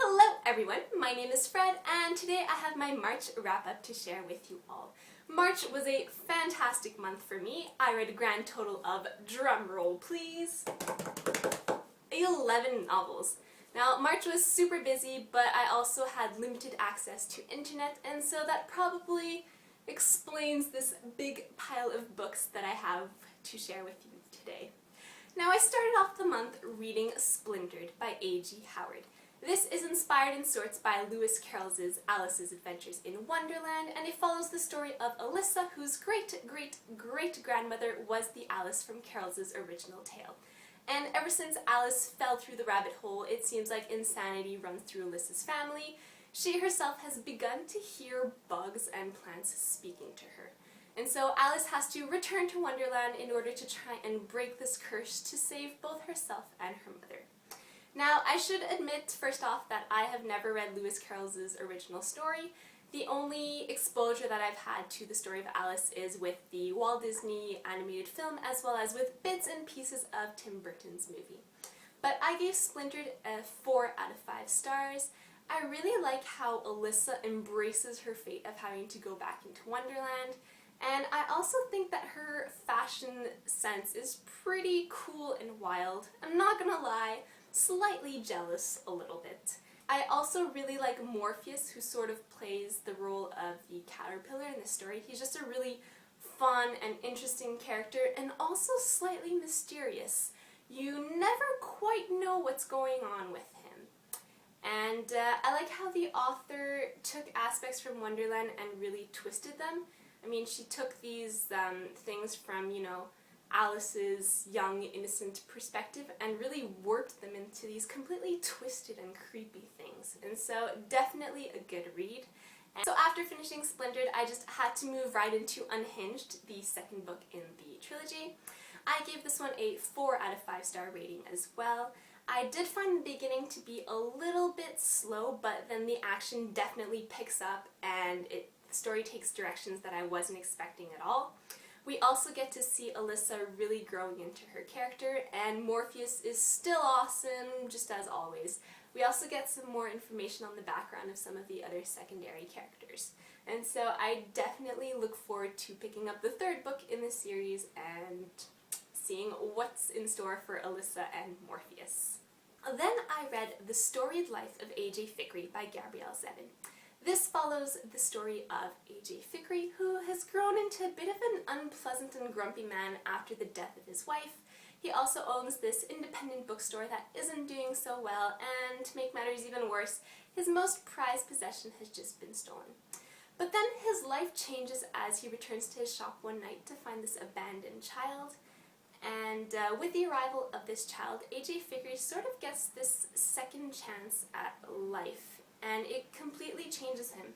Hello everyone, my name is Fred and today I have my March wrap-up to share with you all. March was a fantastic month for me. I read a grand total of, drumroll please, 11 novels. Now March was super busy, but I also had limited access to internet, and so that probably explains this big pile of books that I have to share with you today. Now I started off the month reading Splintered by A.G. Howard. This is inspired in sorts by Lewis Carroll's Alice's Adventures in Wonderland, and it follows the story of Alyssa, whose great-great-great-grandmother was the Alice from Carroll's original tale. And ever since Alice fell through the rabbit hole, it seems like insanity runs through Alyssa's family. She herself has begun to hear bugs and plants speaking to her. And so Alice has to return to Wonderland in order to try and break this curse to save both herself and her mother. Now, I should admit first off that I have never read Lewis Carroll's original story. The only exposure that I've had to the story of Alice is with the Walt Disney animated film, as well as with bits and pieces of Tim Burton's movie. But I gave Splintered a 4 out of 5 stars. I really like how Alyssa embraces her fate of having to go back into Wonderland, and I also think that her fashion sense is pretty cool and wild. I'm not gonna lie, slightly jealous a little bit. I also really like Morpheus, who sort of plays the role of the caterpillar in the story. He's just a really fun and interesting character, and also slightly mysterious. You never quite know what's going on with him. And I like how the author took aspects from Wonderland and really twisted them. I mean, she took these things from, you know, Alice's young, innocent perspective and really warped them into these completely twisted and creepy things. And so, definitely a good read. And so after finishing Splintered, I just had to move right into Unhinged, the second book in the trilogy. I gave this one a 4 out of 5 star rating as well. I did find the beginning to be a little bit slow, but then the action definitely picks up and the story takes directions that I wasn't expecting at all. We also get to see Alyssa really growing into her character, and Morpheus is still awesome, just as always. We also get some more information on the background of some of the other secondary characters. And so I definitely look forward to picking up the third book in the series and seeing what's in store for Alyssa and Morpheus. Then I read The Storied Life of A.J. Fikry by Gabrielle Zevin. This follows the story of A.J. Fikry, who has grown into a bit of an unpleasant and grumpy man after the death of his wife. He also owns this independent bookstore that isn't doing so well, and to make matters even worse, his most prized possession has just been stolen. But then his life changes as he returns to his shop one night to find this abandoned child. And with the arrival of this child, A.J. Fikry sort of gets this second chance at life, and it completely changes him.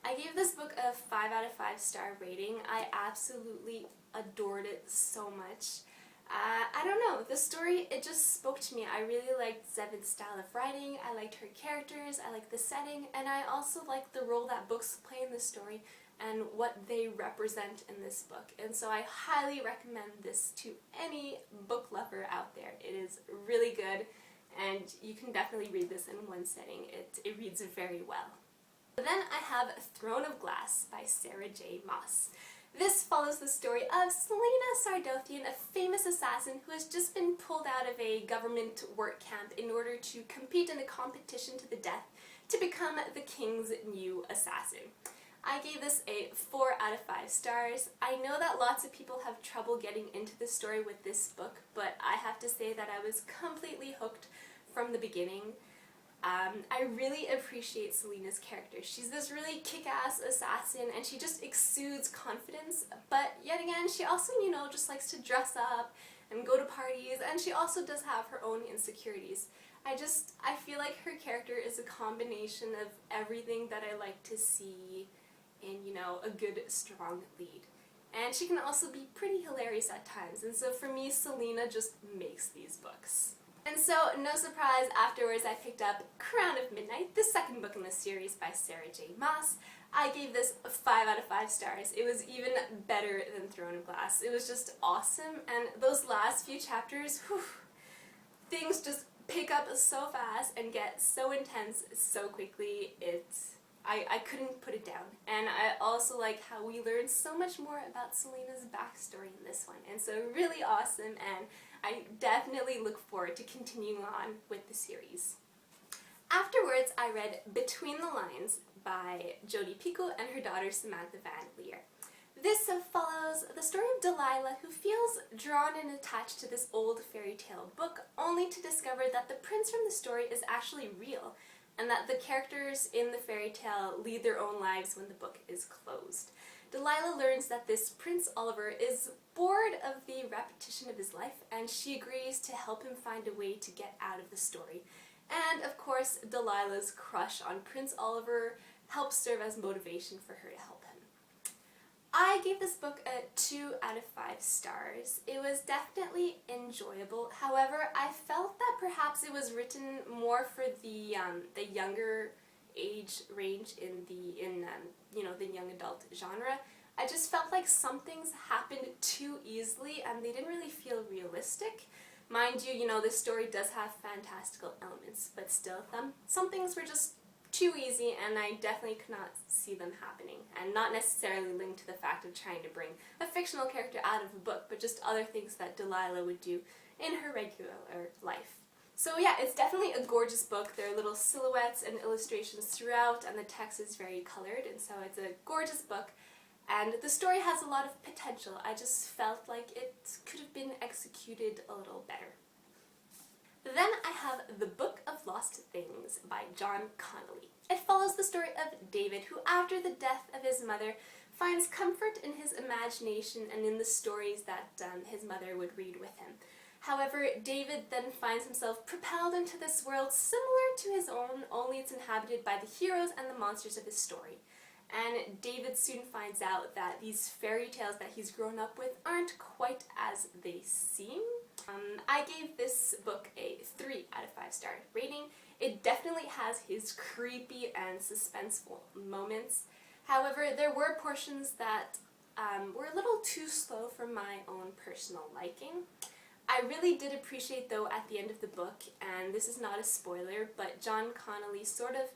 I gave this book a 5 out of 5 star rating. I absolutely adored it so much. I don't know, the story, it just spoke to me. I really liked Zevin's style of writing, I liked her characters, I liked the setting, and I also liked the role that books play in the story and what they represent in this book. And so I highly recommend this to any book lover out there. It is really good, and you can definitely read this in one setting. It reads very well. Then I have Throne of Glass by Sarah J. Maas. This follows the story of Selena Sardothian, a famous assassin who has just been pulled out of a government work camp in order to compete in a competition to the death to become the king's new assassin. I gave this a 4 out of 5 stars. I know that lots of people have trouble getting into the story with this book, but I have to say that I was completely hooked from the beginning. I really appreciate Selena's character. She's this really kick-ass assassin, and she just exudes confidence, but yet again, she also, you know, just likes to dress up and go to parties, and she also does have her own insecurities. I feel like her character is a combination of everything that I like to see in, you know, a good, strong lead. And she can also be pretty hilarious at times, and so for me, Selena just makes these books. And so, no surprise, afterwards I picked up Crown of Midnight, the second book in the series by Sarah J. Maas. I gave this a 5 out of 5 stars. It was even better than Throne of Glass. It was just awesome, and those last few chapters, whew, things just pick up so fast and get so intense so quickly. I couldn't put it down. And I also like how we learn so much more about Selena's backstory in this one. And so really awesome, and I definitely look forward to continuing on with the series. Afterwards, I read Between the Lines by Jodi Picoult and her daughter Samantha Van Leer. This follows the story of Delilah, who feels drawn and attached to this old fairy tale book, only to discover that the prince from the story is actually real, and that the characters in the fairy tale lead their own lives when the book is closed. Delilah learns that this Prince Oliver is bored of the repetition of his life, and she agrees to help him find a way to get out of the story. And of course, Delilah's crush on Prince Oliver helps serve as motivation for her to help him. I gave this book a 2 out of 5 stars. It was definitely enjoyable. However, I felt that perhaps it was written more for the younger age range in the young adult genre. I just felt like some things happened too easily and they didn't really feel realistic. Mind you, this story does have fantastical elements, but still, some things were just too easy, and I definitely could not see them happening, and not necessarily linked to the fact of trying to bring a fictional character out of a book, but just other things that Delilah would do in her regular life. So yeah, it's definitely a gorgeous book. There are little silhouettes and illustrations throughout, and the text is very colored, and so it's a gorgeous book. And the story has a lot of potential. I just felt like it could have been executed a little better. Then I have The Book of Lost Things by John Connolly. It follows the story of David, who after the death of his mother finds comfort in his imagination and in the stories that his mother would read with him. However, David then finds himself propelled into this world similar to his own, only it's inhabited by the heroes and the monsters of his story. And David soon finds out that these fairy tales that he's grown up with aren't quite as they seem. I gave this book a 3 out of 5 star rating. It definitely has his creepy and suspenseful moments. However, there were portions that were a little too slow for my own personal liking. I really did appreciate, though, at the end of the book, and this is not a spoiler, but John Connolly sort of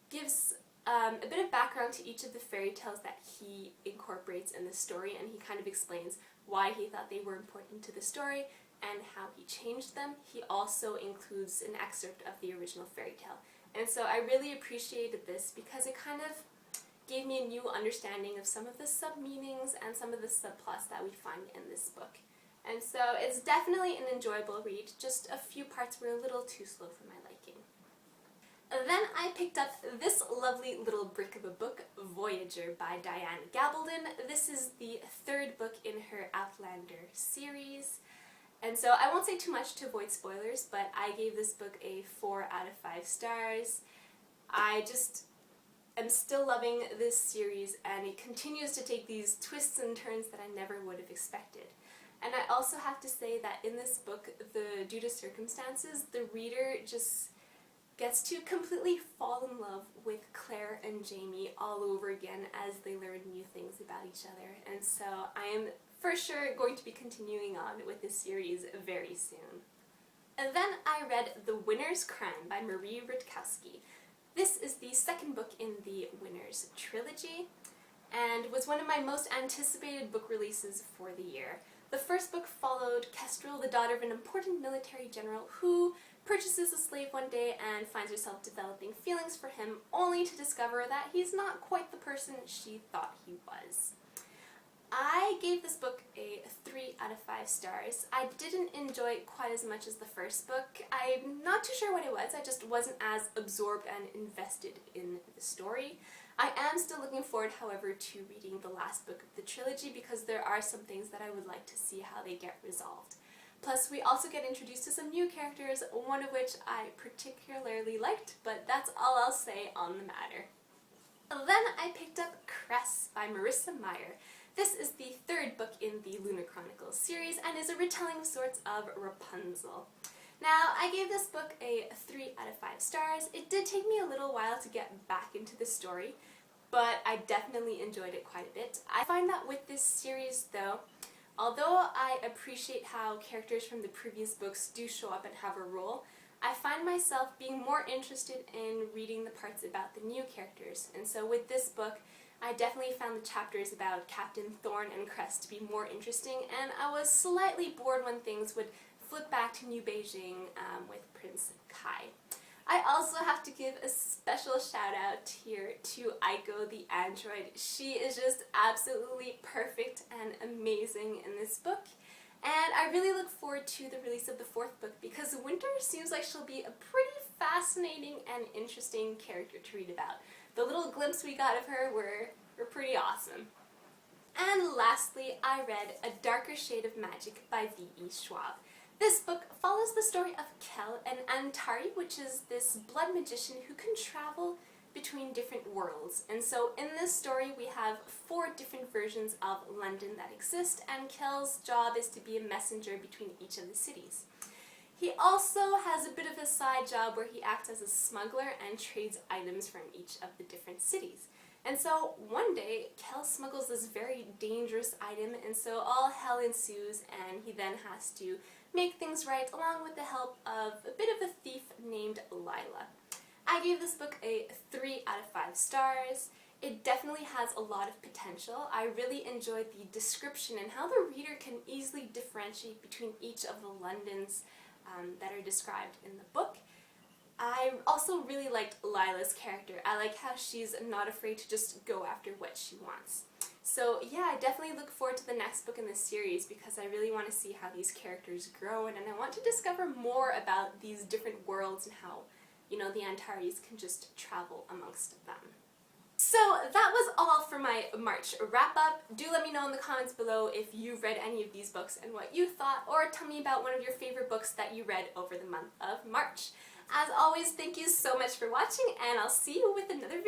gives a bit of background to each of the fairy tales that he incorporates in the story, and he kind of explains why he thought they were important to the story and how he changed them. He also includes an excerpt of the original fairy tale. And so I really appreciated this because it kind of gave me a new understanding of some of the sub-meanings and some of the subplots that we find in this book. And so it's definitely an enjoyable read, just a few parts were a little too slow for my liking. Then I picked up this lovely little brick of a book, Voyager by Diane Gabaldon. This is the 3rd book in her Outlander series. And so I won't say too much to avoid spoilers, but I gave this book a 4 out of 5 stars. I just am still loving this series, and it continues to take these twists and turns that I never would have expected. And I also have to say that in this book, due to circumstances, the reader just gets to completely fall in love with Claire and Jamie all over again as they learn new things about each other. And so I am for sure going to be continuing on with this series very soon. And then I read The Winner's Crime by Marie Rutkoski. This is the 2nd book in the Winner's trilogy and was one of my most anticipated book releases for the year. The first book followed Kestrel, the daughter of an important military general who purchases a slave one day and finds herself developing feelings for him, only to discover that he's not quite the person she thought he was. I gave this book a 3 out of 5 stars. I didn't enjoy it quite as much as the first book. I'm not too sure what it was, I just wasn't as absorbed and invested in the story. I am still looking forward, however, to reading the last book of the trilogy because there are some things that I would like to see how they get resolved. Plus, we also get introduced to some new characters, one of which I particularly liked, but that's all I'll say on the matter. Then I picked up Cress by Marissa Meyer. This is the 3rd book in the Lunar Chronicles series and is a retelling of sorts of Rapunzel. Now, I gave this book a 3 out of 5 stars. It did take me a little while to get back into the story, but I definitely enjoyed it quite a bit. I find that with this series, though, although I appreciate how characters from the previous books do show up and have a role, I find myself being more interested in reading the parts about the new characters. And so with this book, I definitely found the chapters about Captain Thorne and Cress to be more interesting, and I was slightly bored when things would flip back to New Beijing with Prince Kai. I also have to give a special shout out here to Aiko the android. She is just absolutely perfect and amazing in this book. And I really look forward to the release of the 4th book because Winter seems like she'll be a pretty fascinating and interesting character to read about. The little glimpse we got of her were pretty awesome. And lastly, I read A Darker Shade of Magic by V.E. Schwab. This book follows the story of Kel and Antari, which is this blood magician who can travel between different worlds. And so in this story we have 4 different versions of London that exist, and Kel's job is to be a messenger between each of the cities. He also has a bit of a side job where he acts as a smuggler and trades items from each of the different cities. And so one day Kel smuggles this very dangerous item, and so all hell ensues, and he then has to make things right along with the help of a bit of a thief named Lila. I gave this book a 3 out of 5 stars. It definitely has a lot of potential. I really enjoyed the description and how the reader can easily differentiate between each of the Londons that are described in the book. I also really liked Lila's character. I like how she's not afraid to just go after what she wants. So yeah, I definitely look forward to the next book in this series because I really want to see how these characters grow, and I want to discover more about these different worlds and how, you know, the Antares can just travel amongst them. So that was all for my March wrap-up. Do let me know in the comments below if you've read any of these books and what you thought, or tell me about one of your favorite books that you read over the month of March. As always, thank you so much for watching, and I'll see you with another